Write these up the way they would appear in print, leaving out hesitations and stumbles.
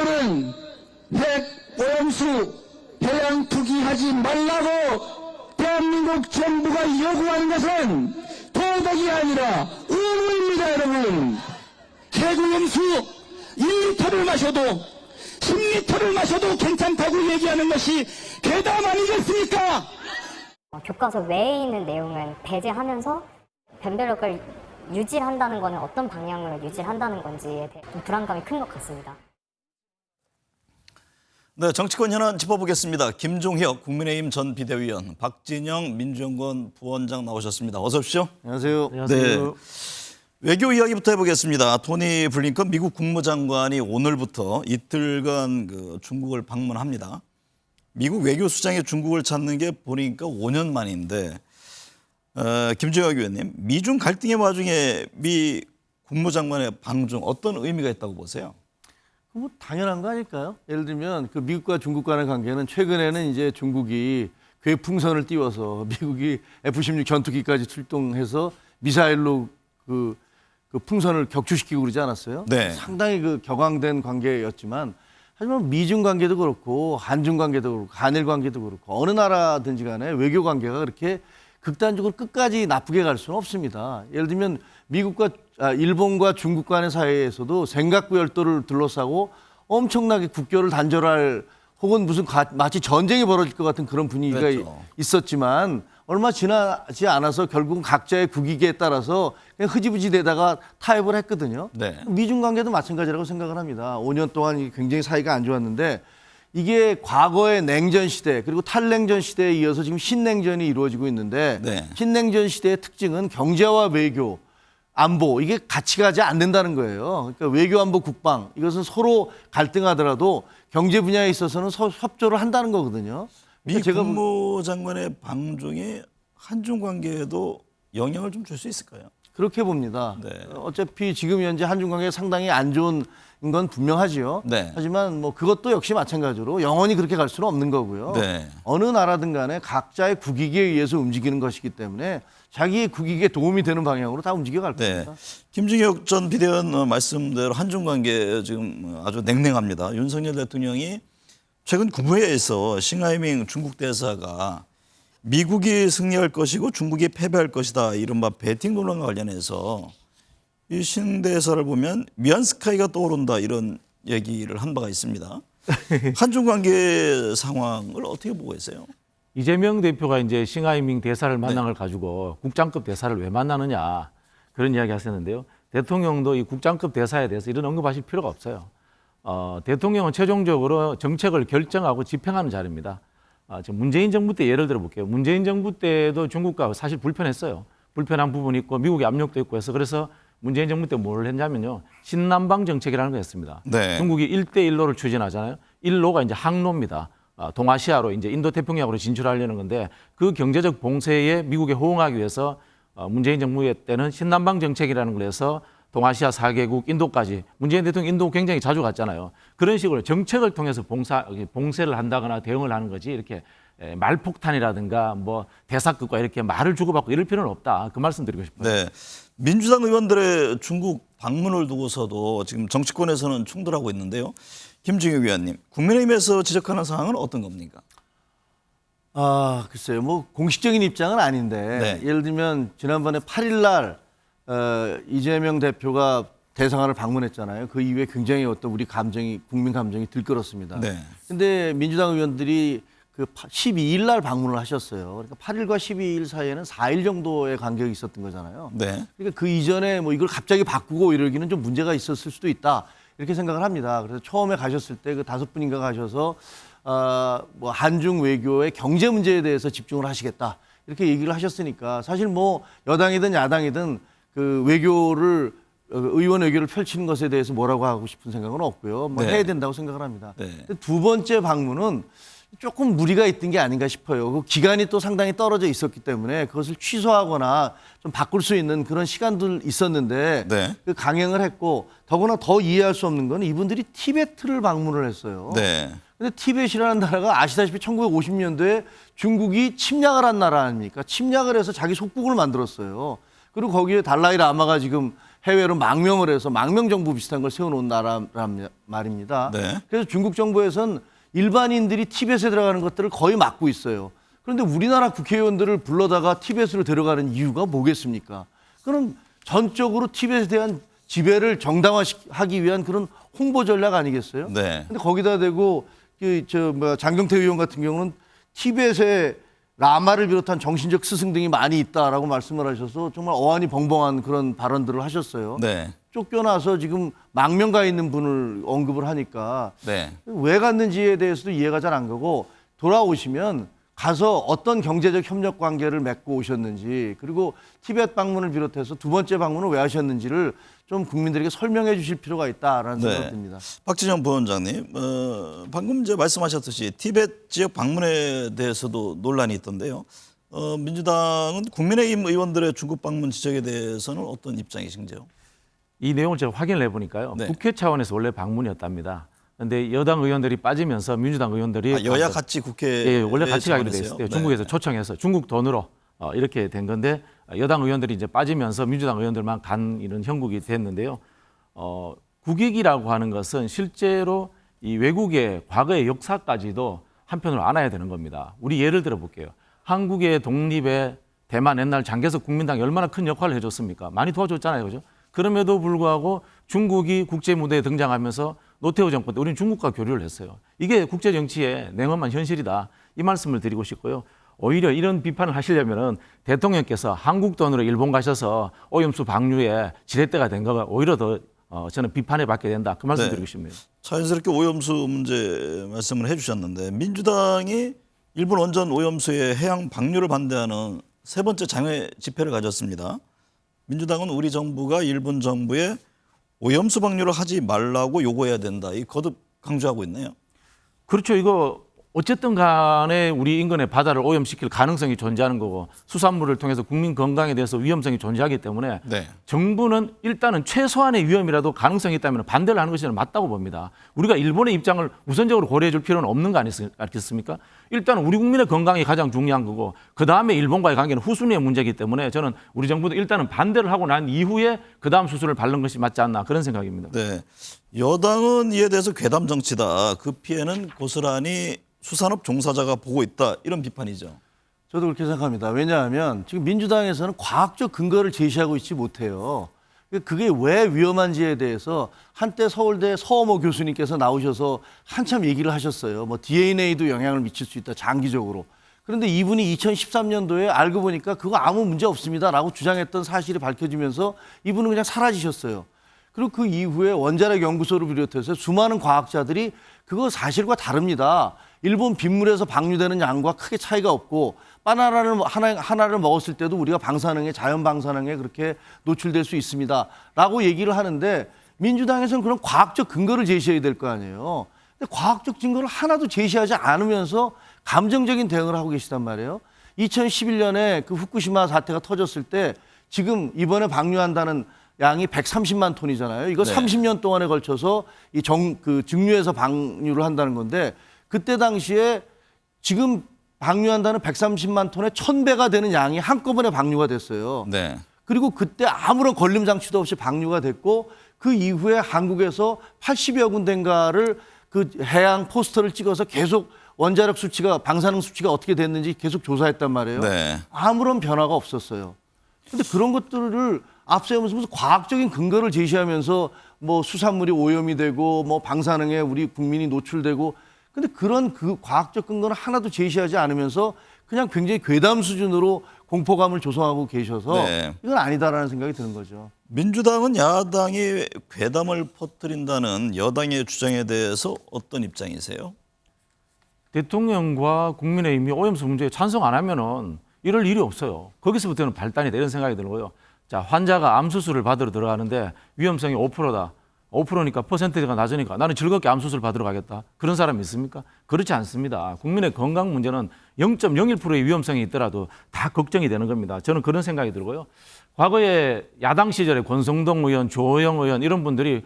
오늘은 핵 오염수 해양 투기하지 말라고 대한민국 정부가 요구하는 것은 도덕이 아니라 의무입니다, 여러분. 핵 오염수 1리터를 마셔도 10리터를 마셔도 괜찮다고 얘기하는 것이 괴담 아니겠습니까? 교과서 외에 있는 내용은 배제하면서 변별력을 유지한다는 것은 어떤 방향으로 유지한다는 건지에 대해 좀 불안감이 큰 것 같습니다. 네, 정치권 현안 짚어보겠습니다. 김종혁 국민의힘 전 비대위원, 박진영 민주연구원 부원장 나오셨습니다. 어서 오십시오. 안녕하세요. 네, 외교 이야기부터 해보겠습니다. 토니 블링컨 미국 국무장관이 오늘부터 이틀간 중국을 방문합니다. 미국 외교수장이 중국을 찾는 게 보니까 5년 만인데 김종혁 의원님, 미중 갈등의 와중에 미 국무장관의 방중 어떤 의미가 있다고 보세요? 뭐 당연한 거 아닐까요? 예를 들면 그 미국과 중국 간의 관계는 최근에는 이제 중국이 괴풍선을 띄워서 미국이 F-16 전투기까지 출동해서 미사일로 그 풍선을 격추시키고 그러지 않았어요? 네. 상당히 격앙된 관계였지만 하지만 미중 관계도 그렇고 한중 관계도 그렇고 한일 관계도 그렇고 어느 나라든지 간에 외교 관계가 그렇게 극단적으로 끝까지 나쁘게 갈 수는 없습니다. 예를 들면 일본과 중국 간의 사이에서도 생각구 열도를 둘러싸고 엄청나게 국교를 단절할 혹은 무슨 마치 전쟁이 벌어질 것 같은 그런 분위기가 그렇죠. 있었지만 얼마 지나지 않아서 결국은 각자의 국익에 따라서 그냥 흐지부지 되다가 타협을 했거든요. 네. 미중 관계도 마찬가지라고 생각을 합니다. 5년 동안 굉장히 사이가 안 좋았는데 이게 과거의 냉전 시대 그리고 탈냉전 시대에 이어서 지금 신냉전이 이루어지고 있는데 네. 신냉전 시대의 특징은 경제와 외교, 안보 이게 같이 가지 않는다는 거예요. 그러니까 외교, 안보, 국방 이것은 서로 갈등하더라도 경제 분야에 있어서는 협조를 한다는 거거든요. 미 제가 국무장관의 방중이 한중 관계에도 영향을 좀 줄 수 있을까요? 그렇게 봅니다. 네. 어차피 지금 현재 한중 관계가 상당히 안 좋은 건 분명하지요. 네. 하지만 뭐 그것도 역시 마찬가지로 영원히 그렇게 갈 수는 없는 거고요. 네. 어느 나라든 간에 각자의 국익에 의해서 움직이는 것이기 때문에 자기의 국익에 도움이 되는 방향으로 다 움직여갈 네. 겁니다. 김종혁 전 비대위원 말씀대로 한중 관계 지금 아주 냉랭합니다. 윤석열 대통령이 최근 국무회의에서 싱하이밍 중국 대사가 미국이 승리할 것이고 중국이 패배할 것이다. 이른바 배팅 논란과 관련해서 이 신 대사를 보면 미안스카이가 떠오른다 이런 얘기를 한 바가 있습니다. 한중 관계 상황을 어떻게 보고 계세요? 이재명 대표가 이제 싱하이밍 대사를 만난 걸 가지고 국장급 대사를 왜 만나느냐 그런 이야기 하셨는데요. 대통령도 이 국장급 대사에 대해서 이런 언급하실 필요가 없어요. 대통령은 최종적으로 정책을 결정하고 집행하는 자리입니다. 지금 문재인 정부 때 예를 들어 볼게요. 문재인 정부 때도 중국과 사실 불편했어요. 불편한 부분이 있고 미국의 압력도 있고 해서 그래서 문재인 정부 때 뭘 했냐면요. 신남방 정책이라는 거 했습니다. 네. 중국이 1대1로를 추진하잖아요. 1로가 이제 항로입니다. 동아시아로 이제 인도 태평양으로 진출하려는 건데 그 경제적 봉쇄에 미국에 호응하기 위해서 문재인 정부 때는 신남방 정책이라는 걸 해서 동아시아 4개국 인도까지 문재인 대통령 인도 굉장히 자주 갔잖아요. 그런 식으로 정책을 통해서 봉쇄를 한다거나 대응을 하는 거지 이렇게 말폭탄이라든가 뭐 대사급과 이렇게 말을 주고받고 이럴 필요는 없다. 그 말씀 드리고 싶어요. 네. 민주당 의원들의 중국 방문을 두고서도 지금 정치권에서는 충돌하고 있는데요. 김종혁 위원님, 국민의힘에서 지적하는 사항은 어떤 겁니까? 글쎄요. 뭐 공식적인 입장은 아닌데 네. 예를 들면 지난번에 8일 날 이재명 대표가 대사관을 방문했잖아요. 그 이후에 굉장히 우리 국민 감정이 들끓었습니다. 네. 근데 민주당 의원들이 12일 날 방문을 하셨어요. 그러니까 8일과 12일 사이에는 4일 정도의 간격이 있었던 거잖아요. 네. 그러니까 그 이전에 뭐 이걸 갑자기 바꾸고 이러기는 좀 문제가 있었을 수도 있다. 이렇게 생각을 합니다. 그래서 처음에 가셨을 때 그 5분인가 가셔서 뭐 한중 외교의 경제 문제에 대해서 집중을 하시겠다. 이렇게 얘기를 하셨으니까 사실 뭐 여당이든 야당이든 그 의원 외교를 펼치는 것에 대해서 뭐라고 하고 싶은 생각은 없고요. 뭐 네. 해야 된다고 생각을 합니다. 네. 근데 두 번째 방문은 조금 무리가 있던 게 아닌가 싶어요. 그 기간이 또 상당히 떨어져 있었기 때문에 그것을 취소하거나 좀 바꿀 수 있는 그런 시간들 있었는데 네. 그 강행을 했고 더구나 더 이해할 수 없는 건 이분들이 티베트를 방문을 했어요. 네. 근데 티벳이라는 나라가 아시다시피 1950년도에 중국이 침략을 한 나라 아닙니까? 침략을 해서 자기 속국을 만들었어요. 그리고 거기에 달라이 라마가 지금 해외로 망명을 해서 망명 정부 비슷한 걸 세워놓은 나라란 말입니다. 네. 그래서 중국 정부에서는 일반인들이 티벳에 들어가는 것들을 거의 막고 있어요. 그런데 우리나라 국회의원들을 불러다가 티벳으로 데려가는 이유가 뭐겠습니까? 그럼 전적으로 티벳에 대한 지배를 정당화하기 위한 그런 홍보 전략 아니겠어요? 네. 근데 거기다 대고 장경태 의원 같은 경우는 티벳에 라마를 비롯한 정신적 스승 등이 많이 있다라고 말씀을 하셔서 정말 어안이 벙벙한 그런 발언들을 하셨어요. 네. 쫓겨나서 지금 망명가 있는 분을 언급을 하니까 네. 왜 갔는지에 대해서도 이해가 잘 안 가고 돌아오시면 가서 어떤 경제적 협력 관계를 맺고 오셨는지 그리고 티벳 방문을 비롯해서 두 번째 방문을 왜 하셨는지를 좀 국민들에게 설명해 주실 필요가 있다라는 생각이 듭니다. 박진영 부원장님, 방금 이제 말씀하셨듯이 티벳 지역 방문에 대해서도 논란이 있던데요. 민주당은 국민의힘 의원들의 중국 방문 지적에 대해서는 어떤 입장이신지요? 이 내용을 제가 확인을 해보니까요. 네. 국회 차원에서 원래 방문이었답니다. 그런데 여당 의원들이 빠지면서 민주당 의원들이 여야 같이 국회에 예, 원래 같이 가기로 돼 차원에서요? 있었대요. 네. 중국에서 초청해서 중국 돈으로 이렇게 된 건데 여당 의원들이 이제 빠지면서 민주당 의원들만 간 이런 형국이 됐는데요. 국익이라고 하는 것은 실제로 이 외국의 과거의 역사까지도 한편으로 안아야 되는 겁니다. 우리 예를 들어 볼게요. 한국의 독립에 대만 옛날 장개석 국민당이 얼마나 큰 역할을 해줬습니까? 많이 도와줬잖아요, 그죠? 그럼에도 불구하고 중국이 국제 무대에 등장하면서 노태우 정권 때 우리는 중국과 교류를 했어요. 이게 국제 정치의 냉엄한 현실이다. 이 말씀을 드리고 싶고요. 오히려 이런 비판을 하시려면은 대통령께서 한국 돈으로 일본 가셔서 오염수 방류에 지렛대가 된 거가 오히려 더 저는 비판을 받게 된다. 그 말씀 네. 드리고 싶네요. 자연스럽게 오염수 문제 말씀을 해주셨는데 민주당이 일본 원전 오염수의 해양 방류를 반대하는 세 번째 장외 집회를 가졌습니다. 민주당은 우리 정부가 일본 정부에 오염수 방류를 하지 말라고 요구해야 된다. 이 거듭 강조하고 있네요. 그렇죠. 이거 어쨌든 간에 우리 인근의 바다를 오염시킬 가능성이 존재하는 거고 수산물을 통해서 국민 건강에 대해서 위험성이 존재하기 때문에 네. 정부는 일단은 최소한의 위험이라도 가능성이 있다면 반대를 하는 것이 맞다고 봅니다. 우리가 일본의 입장을 우선적으로 고려해 줄 필요는 없는 거 아니겠습니까? 일단 우리 국민의 건강이 가장 중요한 거고 그다음에 일본과의 관계는 후순위의 문제이기 때문에 저는 우리 정부도 일단은 반대를 하고 난 이후에 그다음 수술을 밟는 것이 맞지 않나 그런 생각입니다. 네. 여당은 이에 대해서 괴담 정치다. 그 피해는 고스란히 수산업 종사자가 보고 있다. 이런 비판이죠. 저도 그렇게 생각합니다. 왜냐하면 지금 민주당에서는 과학적 근거를 제시하고 있지 못해요. 그게 왜 위험한지에 대해서 한때 서울대 서어모 교수님께서 나오셔서 한참 얘기를 하셨어요. 뭐 DNA도 영향을 미칠 수 있다, 장기적으로. 그런데 이분이 2013년도에 알고 보니까 그거 아무 문제 없습니다라고 주장했던 사실이 밝혀지면서 이분은 그냥 사라지셨어요. 그리고 그 이후에 원자력 연구소를 비롯해서 수많은 과학자들이 그거 사실과 다릅니다. 일본 빗물에서 방류되는 양과 크게 차이가 없고 바나나를 하나를 먹었을 때도 우리가 방사능에 자연 방사능에 그렇게 노출될 수 있습니다라고 얘기를 하는데 민주당에서는 그런 과학적 근거를 제시해야 될 거 아니에요. 근데 과학적 증거를 하나도 제시하지 않으면서 감정적인 대응을 하고 계시단 말이에요. 2011년에 그 후쿠시마 사태가 터졌을 때 지금 이번에 방류한다는 양이 130만 톤이잖아요. 이거 네. 30년 동안에 걸쳐서 증류해서 방류를 한다는 건데 그때 당시에 지금 방류한다는 130만 톤의 1000배가 되는 양이 한꺼번에 방류가 됐어요. 네. 그리고 그때 아무런 걸림 장치도 없이 방류가 됐고 그 이후에 한국에서 80여 군데인가를 그 해양 포스터를 찍어서 계속 원자력 수치가 방사능 수치가 어떻게 됐는지 계속 조사했단 말이에요. 네. 아무런 변화가 없었어요. 근데 그런 것들을 앞세우면서 무슨 과학적인 근거를 제시하면서 뭐 수산물이 오염이 되고 뭐 방사능에 우리 국민이 노출되고 근데 그런 그 과학적 근거는 하나도 제시하지 않으면서 그냥 굉장히 괴담 수준으로 공포감을 조성하고 계셔서 네. 이건 아니다라는 생각이 드는 거죠. 민주당은 야당이 괴담을 퍼뜨린다는 여당의 주장에 대해서 어떤 입장이세요? 대통령과 국민의힘이 오염수 문제에 찬성 안 하면은 이럴 일이 없어요. 거기서부터는 발단이 되는 생각이 들고요. 자, 환자가 암 수술을 받으러 들어가는데 위험성이 5%다. 5%니까 퍼센트가 낮으니까 나는 즐겁게 암 수술 받으러 가겠다. 그런 사람 있습니까? 그렇지 않습니다. 국민의 건강 문제는 0.01%의 위험성이 있더라도 다 걱정이 되는 겁니다. 저는 그런 생각이 들고요. 과거에 야당 시절에 권성동 의원, 조호영 의원 이런 분들이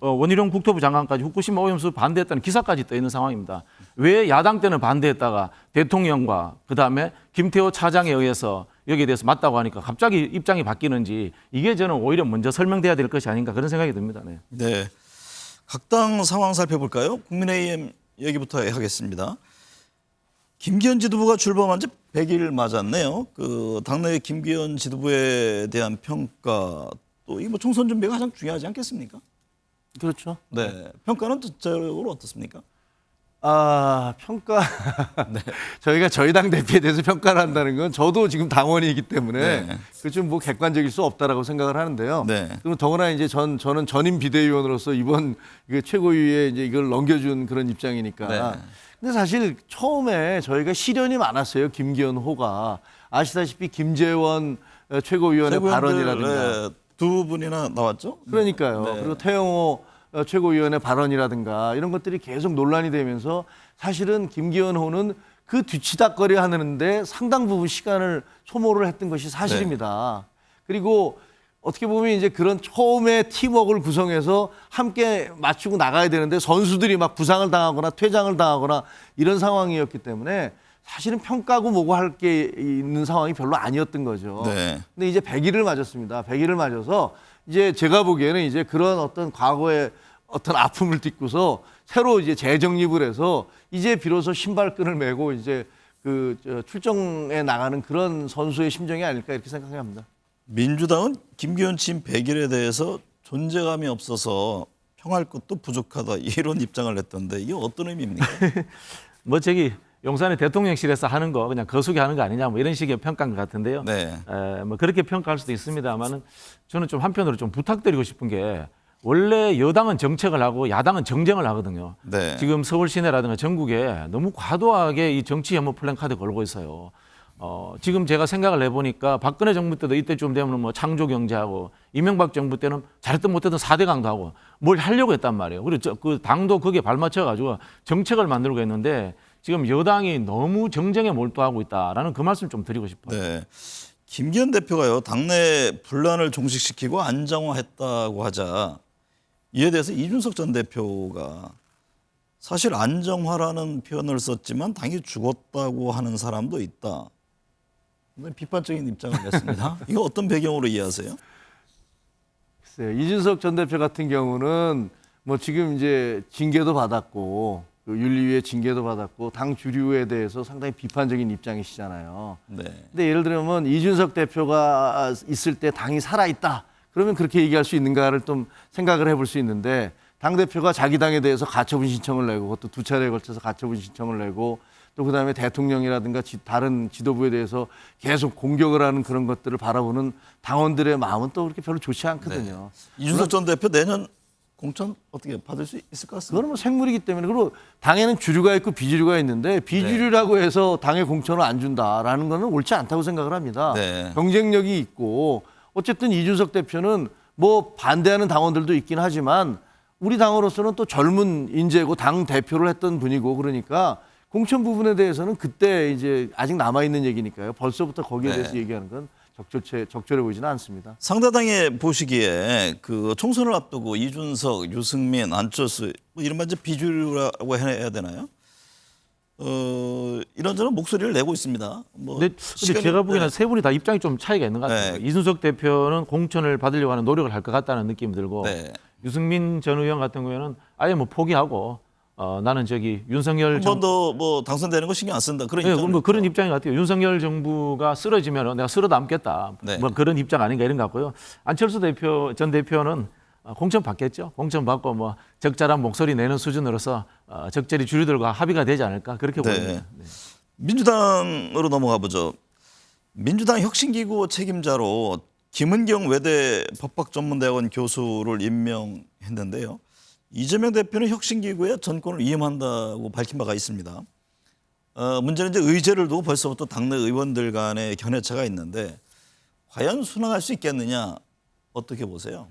원희룡 국토부 장관까지 후쿠시마 오염수 반대했다는 기사까지 떠 있는 상황입니다. 왜 야당 때는 반대했다가 대통령과 그다음에 김태호 차장에 의해서 여기에 대해서 맞다고 하니까 갑자기 입장이 바뀌는지 이게 저는 오히려 먼저 설명돼야 될 것이 아닌가 그런 생각이 듭니다. 네. 네. 각 당 상황 살펴볼까요? 국민의힘 얘기부터 하겠습니다. 김기현 지도부가 출범한 지 100일 맞았네요. 그 당내 김기현 지도부에 대한 평가 또 이 뭐 총선 준비가 가장 중요하지 않겠습니까? 그렇죠. 네. 평가는 전체적으로 어떻습니까? 평가. 저희가 저희 당 대표에 대해서 평가를 한다는 건 저도 지금 당원이기 때문에 네. 그 좀 뭐 객관적일 수 없다라고 생각을 하는데요. 네. 그리고 더구나 이제 저는 전임 비대위원으로서 이번 최고위에 이제 이걸 넘겨준 그런 입장이니까. 네. 근데 사실 처음에 저희가 시련이 많았어요. 김기현 호가 아시다시피 김재원 최고위원의 발언이라든가. 두 분이나 나왔죠? 그러니까요. 네. 그리고 태영호 최고위원의 발언이라든가 이런 것들이 계속 논란이 되면서 사실은 김기현호는 그 뒤치다거리 하는데 상당 부분 시간을 소모를 했던 것이 사실입니다. 그리고 어떻게 보면 이제 그런 처음에 팀워크를 구성해서 함께 맞추고 나가야 되는데 선수들이 막 부상을 당하거나 퇴장을 당하거나 이런 상황이었기 때문에 사실은 평가고 뭐고 할 게 있는 상황이 별로 아니었던 거죠. 네. 근데 이제 100일을 맞았습니다. 100일을 맞아서 이제 제가 보기에는 이제 그런 어떤 과거의 어떤 아픔을 딛고서 새로 이제 재정립을 해서 이제 비로소 신발끈을 메고 이제 출정에 나가는 그런 선수의 심정이 아닐까 이렇게 생각합니다. 민주당은 김기현 침 100일에 대해서 존재감이 없어서 평할 것도 부족하다 이런 입장을 냈던데 이게 어떤 의미입니까? 뭐 저기 용산의 대통령실에서 하는 거 그냥 거수기 하는 거 아니냐 뭐 이런 식의 평가인 것 같은데요. 네. 뭐 그렇게 평가할 수도 있습니다만은 저는 좀 한편으로 좀 부탁드리고 싶은 게 원래 여당은 정책을 하고 야당은 정쟁을 하거든요. 네. 지금 서울 시내라든가 전국에 너무 과도하게 이 정치 혐오 플랜카드 걸고 있어요. 지금 제가 생각을 해보니까 박근혜 정부 때도 이때쯤 되면 뭐 창조 경제하고 이명박 정부 때는 잘했든 못했든 4대 강도 하고 뭘 하려고 했단 말이에요. 그리고 그 당도 거기에 발맞춰가지고 정책을 만들고 했는데 지금 여당이 너무 정쟁에 몰두하고 있다라는 그 말씀 좀 드리고 싶어요. 네. 김기현 대표가요 당내 분란을 종식시키고 안정화했다고 하자 이에 대해서 이준석 전 대표가 사실 안정화라는 표현을 썼지만 당이 죽었다고 하는 사람도 있다. 비판적인 입장을 냈습니다. 이거 어떤 배경으로 이해하세요? 글쎄요. 이준석 전 대표 같은 경우는 뭐 지금 이제 징계도 받았고 윤리위의 징계도 받았고 당 주류에 대해서 상당히 비판적인 입장이시잖아요. 네. 근데 예를 들면 이준석 대표가 있을 때 당이 살아있다. 그러면 그렇게 얘기할 수 있는가를 좀 생각을 해볼 수 있는데 당대표가 자기 당에 대해서 가처분 신청을 내고 그것도 2차례에 걸쳐서 가처분 신청을 내고 또 그다음에 대통령이라든가 다른 지도부에 대해서 계속 공격을 하는 그런 것들을 바라보는 당원들의 마음은 또 그렇게 별로 좋지 않거든요. 네. 이준석 전 대표 내년 공천 어떻게 받을 수 있을 것 같습니다. 그거는 뭐 생물이기 때문에 그리고 당에는 주류가 있고 비주류가 있는데 비주류라고 해서 당의 공천을 안 준다라는 거는 옳지 않다고 생각을 합니다. 네. 경쟁력이 있고 어쨌든 이준석 대표는 뭐 반대하는 당원들도 있긴 하지만 우리 당으로서는 또 젊은 인재고 당 대표를 했던 분이고 그러니까 공천 부분에 대해서는 그때 이제 아직 남아 있는 얘기니까요. 벌써부터 거기에 대해서 얘기하는 건 적절해 보이지는 않습니다. 상대당에 보시기에 그 총선을 앞두고 이준석, 유승민, 안철수 뭐 이른바 이제 비주류라고 해야 되나요? 이런저런 목소리를 내고 있습니다. 뭐 근데 제가 보기에는 세 분이 다 입장이 좀 차이가 있는 것 같아요. 네. 이준석 대표는 공천을 받으려고 하는 노력을 할 것 같다는 느낌이 들고 네. 유승민 전 의원 같은 경우에는 아예 뭐 포기하고 나는 저기 윤석열 한 번 더 뭐 당선되는 거 신경 안 쓴다. 그런 네, 입장. 뭐 그런 입장인 것 같아요. 윤석열 정부가 쓰러지면 내가 쓸어 담겠다. 네. 뭐 그런 입장 아닌가 이런 것 같고요. 안철수 전 대표는 공천 받겠죠. 공천 받고 뭐 적절한 목소리 내는 수준으로서 적절히 주류들과 합의가 되지 않을까 그렇게 네. 보입니다. 네. 민주당으로 넘어가 보죠. 민주당 혁신기구 책임자로 김은경 외대 법학전문대학원 교수를 임명했는데요. 이재명 대표는 혁신기구에 전권을 위임한다고 밝힌 바가 있습니다. 문제는 이제 의제를 두고 벌써부터 당내 의원들 간의 견해차가 있는데 과연 순항할 수 있겠느냐 어떻게 보세요?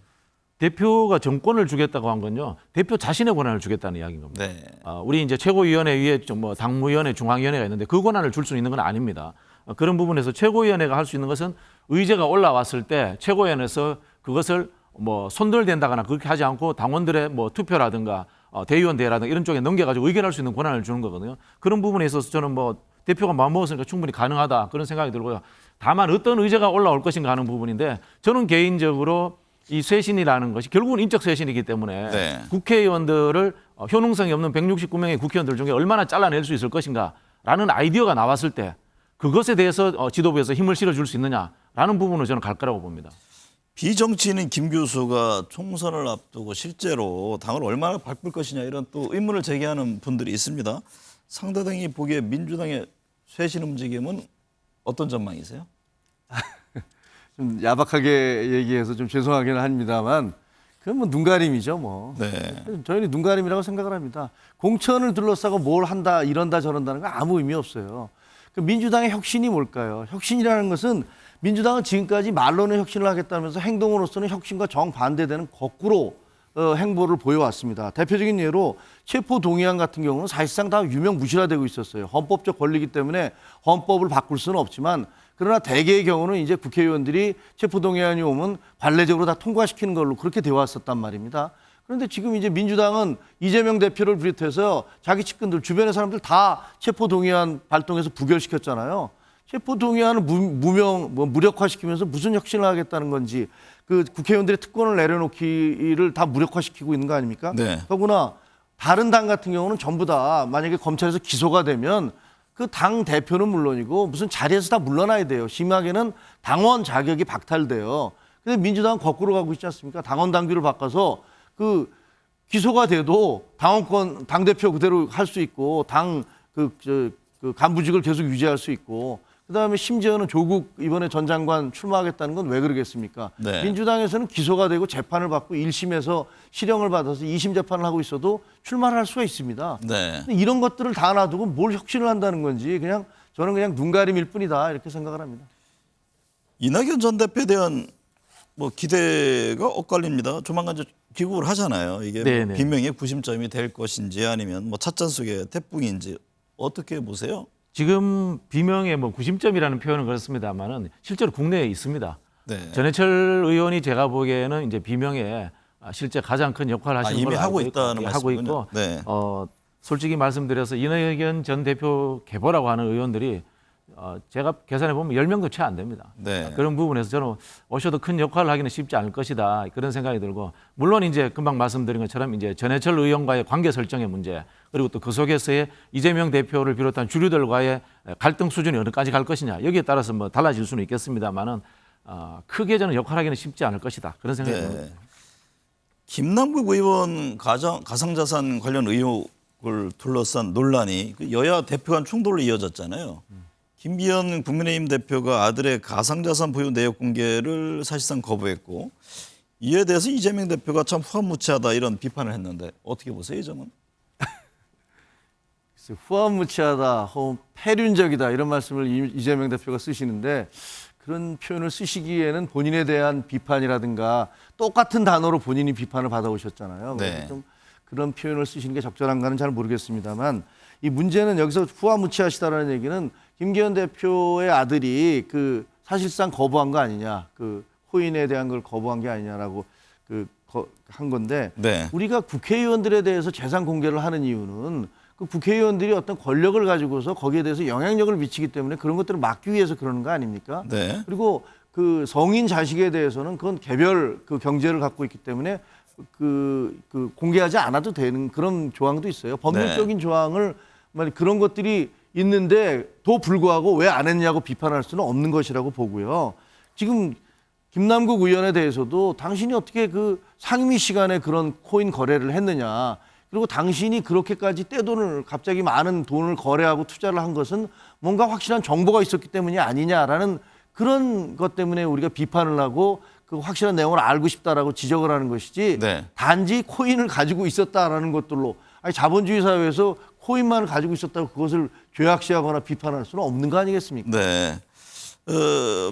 대표가 정권을 주겠다고 한 건요. 대표 자신의 권한을 주겠다는 이야기인 겁니다. 네. 우리 이제 최고위원회 위에 뭐 당무위원회, 중앙위원회가 있는데 그 권한을 줄 수 있는 건 아닙니다. 그런 부분에서 최고위원회가 할 수 있는 것은 의제가 올라왔을 때 최고위원회에서 그것을 뭐 손들된다거나 그렇게 하지 않고 당원들의 뭐 투표라든가 대의원 대회라든가 이런 쪽에 넘겨가지고 의견할 수 있는 권한을 주는 거거든요. 그런 부분에 있어서 저는 뭐 대표가 마음먹었으니까 충분히 가능하다 그런 생각이 들고요. 다만 어떤 의제가 올라올 것인가 하는 부분인데 저는 개인적으로 이 쇄신이라는 것이 결국은 인적 쇄신이기 때문에 네. 국회의원들을 효능성이 없는 169명의 국회의원들 중에 얼마나 잘라낼 수 있을 것인가라는 아이디어가 나왔을 때 그것에 대해서 지도부에서 힘을 실어줄 수 있느냐라는 부분으로 저는 갈 거라고 봅니다. 비정치인인 김 교수가 총선을 앞두고 실제로 당을 얼마나 바꿀 것이냐 이런 또 의문을 제기하는 분들이 있습니다. 상대당이 보기에 민주당의 쇄신 움직임은 어떤 전망이세요? 좀 야박하게 얘기해서 좀 죄송하기는 합니다만 그건 뭐 눈가림이죠 뭐. 네. 저희는 눈가림이라고 생각을 합니다. 공천을 둘러싸고 뭘 한다 이런다 저런다는 건 아무 의미 없어요. 그 민주당의 혁신이 뭘까요? 혁신이라는 것은 민주당은 지금까지 말로는 혁신을 하겠다면서 행동으로서는 혁신과 정반대되는 거꾸로 행보를 보여왔습니다. 대표적인 예로 체포동의안 같은 경우는 사실상 다 유명무실화되고 있었어요. 헌법적 권리이기 때문에 헌법을 바꿀 수는 없지만 그러나 대개의 경우는 이제 국회의원들이 체포동의안이 오면 관례적으로 다 통과시키는 걸로 그렇게 되어 왔었단 말입니다. 그런데 지금 이제 민주당은 이재명 대표를 비롯해서 자기 측근들 주변의 사람들 다 체포동의안 발동해서 부결시켰잖아요. 체포동의안을 무력화시키면서 무슨 혁신을 하겠다는 건지 그 국회의원들의 특권을 내려놓기를 다 무력화시키고 있는 거 아닙니까? 네. 더구나 다른 당 같은 경우는 전부 다 만약에 검찰에서 기소가 되면 그 당 대표는 물론이고 무슨 자리에서 다 물러나야 돼요. 심하게는 당원 자격이 박탈돼요. 근데 민주당은 거꾸로 가고 있지 않습니까? 당원 당규를 바꿔서 그 기소가 돼도 당원권 당대표 그대로 할 수 있고 그 간부직을 계속 유지할 수 있고 그다음에 심지어는 조국 이번에 전 장관 출마하겠다는 건 왜 그러겠습니까? 네. 민주당에서는 기소가 되고 재판을 받고 1심에서 실형을 받아서 2심 재판을 하고 있어도 출마를 할 수가 있습니다. 네. 근데 이런 것들을 다 놔두고 뭘 혁신을 한다는 건지 그냥 저는 그냥 눈가림일 뿐이다 이렇게 생각을 합니다. 이낙연 전 대표에 대한 뭐 기대가 엇갈립니다. 조만간 이제 귀국을 하잖아요. 이게 뭐 네네. 비명의 구심점이 될 것인지 아니면 뭐 찻잔속의 태풍인지 어떻게 보세요? 지금 비명의 뭐 구심점이라는 표현은 그렇습니다만은 실제로 국내에 있습니다. 네. 전해철 의원이 제가 보기에는 이제 비명에 실제 가장 큰 역할을 하시는 이미 걸로 하고 알고 있다는 있고, 하고 있고 말씀이군요. 네. 솔직히 말씀드려서 이낙연 전 대표 계보라고 하는 의원들이 제가 계산해 보면 10명도 채 안 됩니다. 네. 그런 부분에서 저는 오셔도 큰 역할을 하기는 쉽지 않을 것이다 그런 생각이 들고 물론 이제 금방 말씀드린 것처럼 이제 전해철 의원과의 관계 설정의 문제 그리고 또 그 속에서의 이재명 대표를 비롯한 주류들과의 갈등 수준이 어디까지 갈 것이냐 여기에 따라서 뭐 달라질 수는 있겠습니다만은 크게 저는 역할하기는 쉽지 않을 것이다 그런 생각이 듭니다. 네. 김남국 의원 가상자산 관련 의혹을 둘러싼 논란이 그 여야 대표 간 총돌로 이어졌잖아요. 김기현 국민의힘 대표가 아들의 가상자산 보유 내역 공개를 사실상 거부했고 이에 대해서 이재명 대표가 참 후한무치하다 이런 비판을 했는데 어떻게 보세요, 이 점은? 후한무치하다, 혹은 패륜적이다 이런 말씀을 이재명 대표가 쓰시는데 그런 표현을 쓰시기에는 본인에 대한 비판이라든가 똑같은 단어로 본인이 비판을 받아오셨잖아요. 네. 좀 그런 표현을 쓰시는 게 적절한가는 잘 모르겠습니다만 이 문제는 여기서 후한무치하시다라는 얘기는 김기현 대표의 아들이 그 사실상 거부한 거 아니냐, 그 코인에 대한 걸 거부한 게 아니냐라고 한 건데 네. 우리가 국회의원들에 대해서 재산 공개를 하는 이유는 그 국회의원들이 어떤 권력을 가지고서 거기에 대해서 영향력을 미치기 때문에 그런 것들을 막기 위해서 그러는 거 아닙니까? 네. 그리고 그 성인 자식에 대해서는 그건 개별 그 경제를 갖고 있기 때문에 그 공개하지 않아도 되는 그런 조항도 있어요. 법률적인 조항을 그런 것들이 있는데도 불구하고 왜 안 했냐고 비판할 수는 없는 것이라고 보고요. 지금 김남국 의원에 대해서도 당신이 어떻게 그 상임위 시간에 그런 코인 거래를 했느냐. 그리고 당신이 그렇게까지 떼돈을 갑자기 많은 돈을 거래하고 투자를 한 것은 뭔가 확실한 정보가 있었기 때문이 아니냐라는 그런 것 때문에 우리가 비판을 하고 그 확실한 내용을 알고 싶다라고 지적을 하는 것이지 네. 단지 코인을 가지고 있었다라는 것들로 아니 자본주의 사회에서 코인만을 가지고 있었다고 그것을 죄악시하거나 비판할 수는 없는 거 아니겠습니까? 네.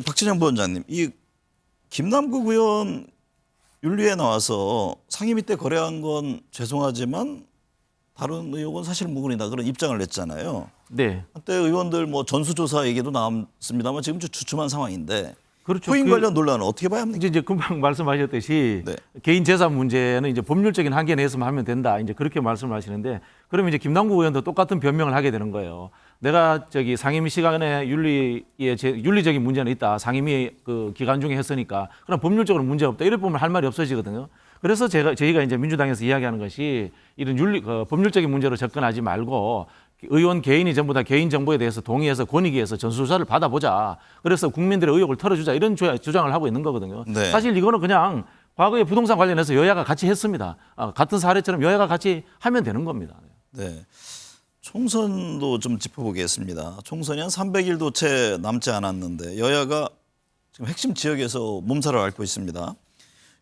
박진영 부원장님, 이 김남국 의원 윤리에 나와서 상임위 때 거래한 건 죄송하지만 다른 의혹은 사실 무근이다 그런 입장을 냈잖아요. 네. 한때 의원들 뭐 전수조사 얘기도 나왔습니다만 지금 좀 주춤한 상황인데 그렇죠. 후임 관련 논란은 어떻게 봐야 합니까? 이제 금방 말씀하셨듯이 네. 개인 재산 문제는 이제 법률적인 한계 내에서만 하면 된다. 이제 그렇게 말씀을 하시는데 그러면 이제 김남국 의원도 똑같은 변명을 하게 되는 거예요. 내가 저기 상임위 시간에 윤리적인 문제는 있다. 상임위 그 기간 중에 했으니까 그럼 법률적으로 문제 없다. 이래 보면 할 말이 없어지거든요. 그래서 저희가 이제 민주당에서 이야기하는 것이 이런 법률적인 문제로 접근하지 말고 의원 개인이 전부 다 개인 정보에 대해서 동의해서 권익위에서 전수조사를 받아보자. 그래서 국민들의 의혹을 털어주자 이런 주장을 하고 있는 거거든요. 네. 사실 이거는 그냥 과거에 부동산 관련해서 여야가 같이 했습니다. 같은 사례처럼 여야가 같이 하면 되는 겁니다. 네. 총선도 좀 짚어보겠습니다. 총선이 한 300일도 채 남지 않았는데 여야가 지금 핵심 지역에서 몸살을 앓고 있습니다.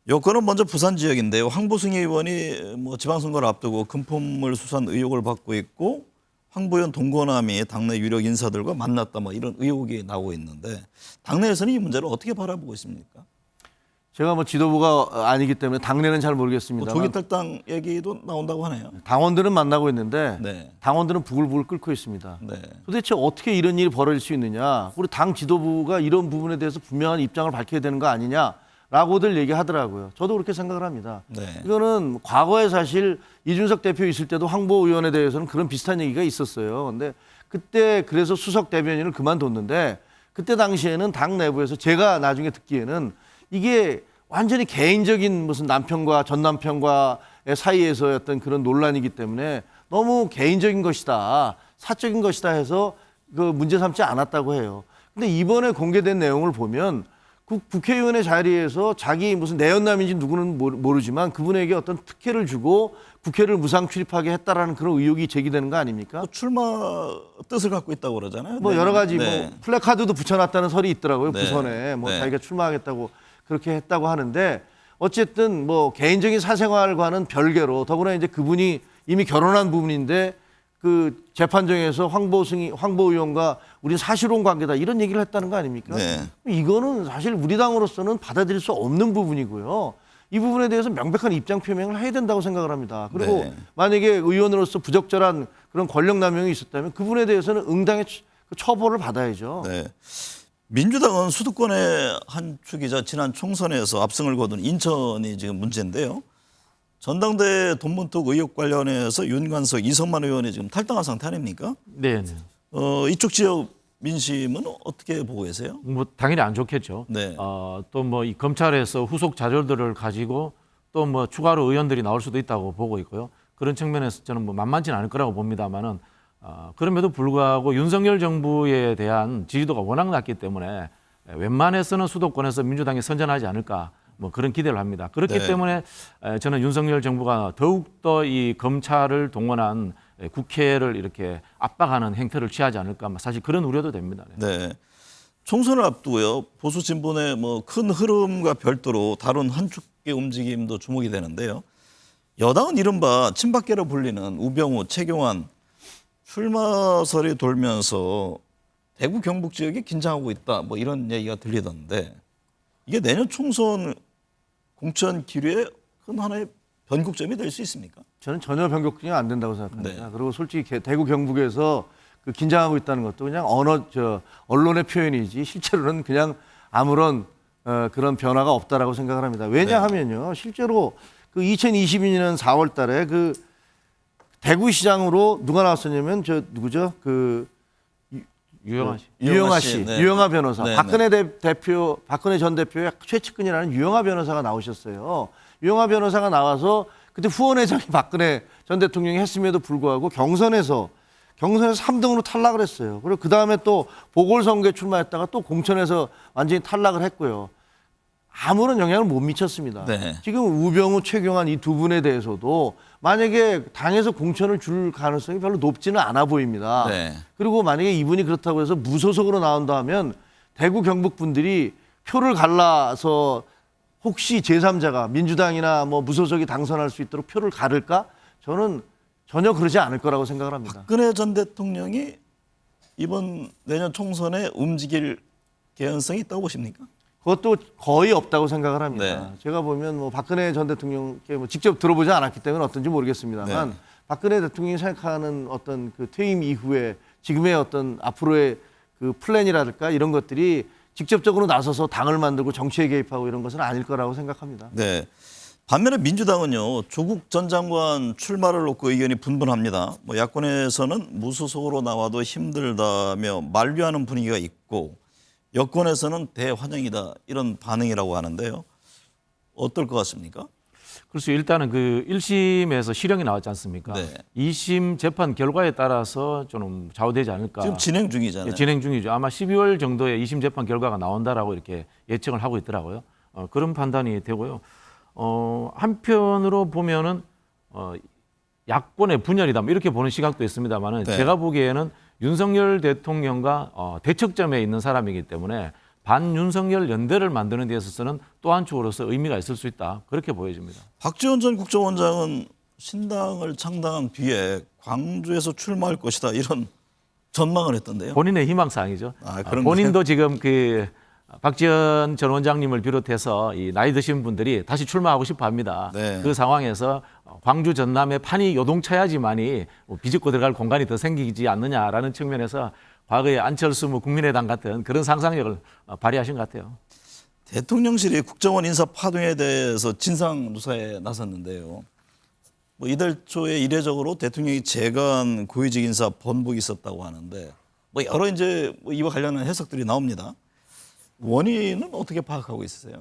여권은 먼저 부산 지역인데요. 황보승 의원이 뭐 지방선거를 앞두고 금품을 수수한 의혹을 받고 있고 황보 의원 동거남이 당내 유력 인사들과 만났다 뭐 이런 의혹이 나오고 있는데 당내에서는 이 문제를 어떻게 바라보고 있습니까? 제가 뭐 지도부가 아니기 때문에 당내는 잘 뭐 모르겠습니다. 조기 탈당 얘기도 나온다고 하네요. 당원들은 만나고 있는데 네. 당원들은 부글부글 끓고 있습니다. 네. 도대체 어떻게 이런 일이 벌어질 수 있느냐? 우리 당 지도부가 이런 부분에 대해서 분명한 입장을 밝혀야 되는 거 아니냐라고들 얘기하더라고요. 저도 그렇게 생각을 합니다. 네. 이거는 과거에 사실 이준석 대표 있을 때도 황보 의원에 대해서는 그런 비슷한 얘기가 있었어요. 근데 그때 그래서 수석 대변인을 그만뒀는데 그때 당시에는 당 내부에서 제가 나중에 듣기에는 이게 완전히 개인적인 무슨 남편과 전 남편과의 사이에서의 어떤 그런 논란이기 때문에 너무 개인적인 것이다, 사적인 것이다 해서 그 문제 삼지 않았다고 해요. 근데 이번에 공개된 내용을 보면 국회의원의 자리에서 자기 무슨 내연남인지 누구는 모르지만 그분에게 어떤 특혜를 주고 국회를 무상 출입하게 했다라는 그런 의혹이 제기되는 거 아닙니까? 또 출마 뜻을 갖고 있다고 그러잖아요. 뭐 네. 여러 가지 네. 뭐 플래카드도 붙여놨다는 설이 있더라고요. 네. 부선에 뭐 네. 자기가 출마하겠다고 그렇게 했다고 하는데 어쨌든 뭐 개인적인 사생활과는 별개로 더구나 이제 그분이 이미 결혼한 부분인데 그 재판정에서 황보 의원과 우리 사실혼 관계다 이런 얘기를 했다는 거 아닙니까? 네. 이거는 사실 우리 당으로서는 받아들일 수 없는 부분이고요. 이 부분에 대해서 명백한 입장 표명을 해야 된다고 생각을 합니다. 그리고 네. 만약에 의원으로서 부적절한 그런 권력 남용이 있었다면 그분에 대해서는 응당의 처벌을 받아야죠. 네. 민주당은 수도권의 한 축이자 지난 총선에서 압승을 거둔 인천이 지금 문제인데요. 전당대 돈문턱 의혹 관련해서 윤관석, 이성만 의원이 지금 탈당한 상태 아닙니까? 네. 이쪽 지역 민심은 어떻게 보고 계세요? 뭐 당연히 안 좋겠죠. 네. 또 뭐 이 검찰에서 후속 자료들을 가지고 또 뭐 추가로 의원들이 나올 수도 있다고 보고 있고요. 그런 측면에서 저는 뭐 만만치는 않을 거라고 봅니다만은 그럼에도 불구하고 윤석열 정부에 대한 지지도가 워낙 낮기 때문에 웬만해서는 수도권에서 민주당이 선전하지 않을까 뭐 그런 기대를 합니다. 그렇기 네. 때문에 저는 윤석열 정부가 더욱더 이 검찰을 동원한 국회를 이렇게 압박하는 행태를 취하지 않을까 사실 그런 우려도 됩니다. 네. 총선을 앞두고요. 보수 진보의 뭐 큰 흐름과 별도로 다른 한 축의 움직임도 주목이 되는데요. 여당은 이른바 친박계로 불리는 우병우, 최경환 출마설이 돌면서 대구 경북 지역이 긴장하고 있다. 뭐 이런 얘기가 들리던데 이게 내년 총선 공천 기류의 큰 하나의 변곡점이 될 수 있습니까? 저는 전혀 변곡이 안 된다고 생각합니다. 네. 그리고 솔직히 대구 경북에서 그 긴장하고 있다는 것도 그냥 언론의 표현이지 실제로는 그냥 아무런 그런 변화가 없다라고 생각을 합니다. 왜냐하면요, 실제로 그 2022년 4월달에 그 대구시장으로 누가 나왔었냐면 누구죠? 그 유영아 씨. 유영아 씨, 네. 유영아 변호사. 네, 박근혜 전 대표의 최측근이라는 유영아 변호사가 나오셨어요. 유영아 변호사가 나와서 그때 후원회장이 박근혜 전 대통령이 했음에도 불구하고 경선에서 3등으로 탈락을 했어요. 그리고 그 다음에 또 보궐선거에 출마했다가 또 공천에서 완전히 탈락을 했고요. 아무런 영향을 못 미쳤습니다. 네. 지금 우병우, 최경환 이 두 분에 대해서도 만약에 당에서 공천을 줄 가능성이 별로 높지는 않아 보입니다. 네. 그리고 만약에 이분이 그렇다고 해서 무소속으로 나온다 하면 대구 경북 분들이 표를 갈라서 혹시 제3자가 민주당이나 뭐 무소속이 당선할 수 있도록 표를 가를까? 저는 전혀 그러지 않을 거라고 생각을 합니다. 박근혜 전 대통령이 이번 내년 총선에 움직일 개연성이 있다고 보십니까? 그것도 거의 없다고 생각을 합니다. 네. 제가 보면 뭐 박근혜 전 대통령께 뭐 직접 들어보지 않았기 때문에 어떤지 모르겠습니다만 네. 박근혜 대통령이 생각하는 어떤 그 퇴임 이후에 지금의 어떤 앞으로의 그 플랜이랄까 이런 것들이 직접적으로 나서서 당을 만들고 정치에 개입하고 이런 것은 아닐 거라고 생각합니다. 네. 반면에 민주당은요, 조국 전 장관 출마를 놓고 의견이 분분합니다. 뭐 야권에서는 무소속으로 나와도 힘들다며 만류하는 분위기가 있고, 여권에서는 대환영이다 이런 반응이라고 하는데요. 어떨 것 같습니까? 그래서 일단은 그 1심에서 실형이 나왔지 않습니까? 네. 2심 재판 결과에 따라서 좀 좌우되지 않을까. 지금 진행 중이잖아요. 예, 진행 중이죠. 아마 12월 정도에 2심 재판 결과가 나온다라고 이렇게 예측을 하고 있더라고요. 그런 판단이 되고요. 한편으로 보면은 야권의 분열이다 뭐 이렇게 보는 시각도 있습니다만은 네. 제가 보기에는 윤석열 대통령과 대척점에 있는 사람이기 때문에 반윤석열 연대를 만드는 데 있어서는 또 한 축으로서 의미가 있을 수 있다. 그렇게 보여집니다. 박지원 전 국정원장은 신당을 창당한 뒤에 광주에서 출마할 것이다 이런 전망을 했던데요. 본인의 희망사항이죠. 아, 그런가요? 본인도 지금 그 박지원 전 원장님을 비롯해서 이 나이 드신 분들이 다시 출마하고 싶어 합니다. 네. 그 상황에서 광주 전남에 판이 요동쳐야지만이 비집고 들어갈 공간이 더 생기지 않느냐라는 측면에서 과거에 안철수 국민의당 같은 그런 상상력을 발휘하신 것 같아요. 대통령실이 국정원 인사 파동에 대해서 진상 조사에 나섰는데요. 뭐 이달 초에 이례적으로 대통령이 재간 고위직 인사 번복이 있었다고 하는데 뭐 여러 이제 뭐 이와 관련한 해석들이 나옵니다. 원인은 어떻게 파악하고 있으세요?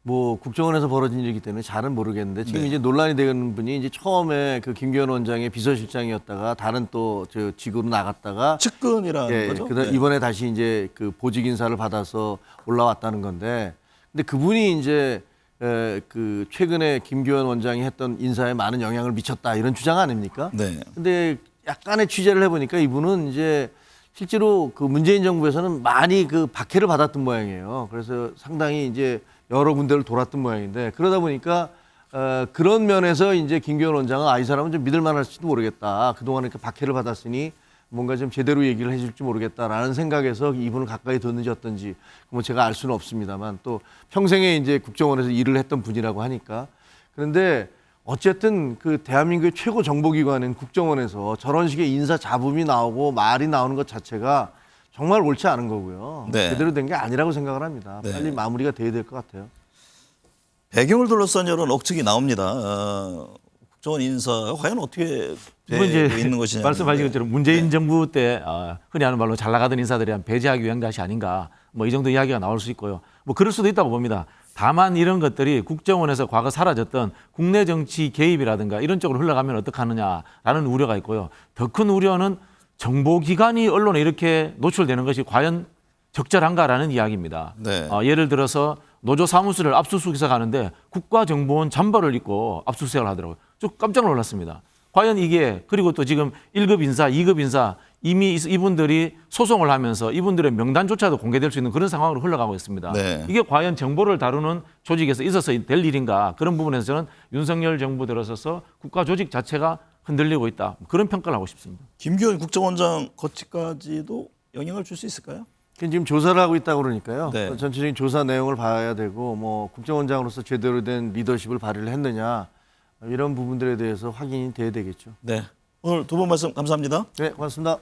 뭐 국정원에서 벌어진 일이기 때문에 잘은 모르겠는데 지금 네. 이제 논란이 되는 분이 이제 처음에 그 김기현 원장의 비서실장이었다가 다른 또 저 직으로 나갔다가 측근이라는 거죠. 그다음 네. 이번에 다시 이제 그 보직 인사를 받아서 올라왔다는 건데, 근데 그분이 이제 그 최근에 김기현 원장이 했던 인사에 많은 영향을 미쳤다 이런 주장 아닙니까? 네. 근데 약간의 취재를 해보니까 이분은 이제 실제로 그 문재인 정부에서는 많이 그 박해를 받았던 모양이에요. 그래서 상당히 이제 여러 군데를 돌았던 모양인데, 그러다 보니까 그런 면에서 이제 김기현 원장은 이 사람은 좀 믿을 만할지도 모르겠다. 그동안 이렇게 박해를 받았으니 뭔가 좀 제대로 얘기를 해줄지 모르겠다라는 생각에서 이분을 가까이 뒀는지 어떤지 뭐 제가 알 수는 없습니다만, 또 평생에 이제 국정원에서 일을 했던 분이라고 하니까. 그런데 어쨌든 그 대한민국의 최고 정보기관인 국정원에서 저런 식의 인사 잡음이 나오고 말이 나오는 것 자체가 정말 옳지 않은 거고요. 네. 제대로 된 게 아니라고 생각을 합니다. 네. 빨리 마무리가 돼야 될 것 같아요. 배경을 둘러싼 여러 억측이 나옵니다. 국정원 인사가 과연 어떻게 되고 있는 것이냐. 말씀하신 것처럼 문재인 정부 때 흔히 하는 말로 잘 나가던 인사들이 한 배제하기 위한 것이 아닌가 뭐 이 정도 이야기가 나올 수 있고요. 뭐 그럴 수도 있다고 봅니다. 다만 이런 것들이 국정원에서 과거 사라졌던 국내 정치 개입이라든가 이런 쪽으로 흘러가면 어떡하느냐라는 우려가 있고요. 더 큰 우려는 정보기관이 언론에 이렇게 노출되는 것이 과연 적절한가라는 이야기입니다. 네. 예를 들어서 노조 사무실을 압수수색을 하는데 국가정보원 잠바를 입고 압수수색을 하더라고요. 좀 깜짝 놀랐습니다. 과연 이게, 그리고 또 지금 1급 인사, 2급 인사 이미 이분들이 소송을 하면서 이분들의 명단조차도 공개될 수 있는 그런 상황으로 흘러가고 있습니다. 네. 이게 과연 정보를 다루는 조직에서 있어서 될 일인가, 그런 부분에서 저는 윤석열 정부 들어서서 국가 조직 자체가 흔들리고 있다, 그런 평가를 하고 싶습니다. 김기현 국정원장 거치까지도 영향을 줄 수 있을까요? 지금 조사를 하고 있다고 그러니까요. 네. 전체적인 조사 내용을 봐야 되고, 뭐 국정원장으로서 제대로 된 리더십을 발휘를 했느냐 이런 부분들에 대해서 확인이 돼야 되겠죠. 네. 오늘 두 분 말씀 감사합니다. 네, 고맙습니다.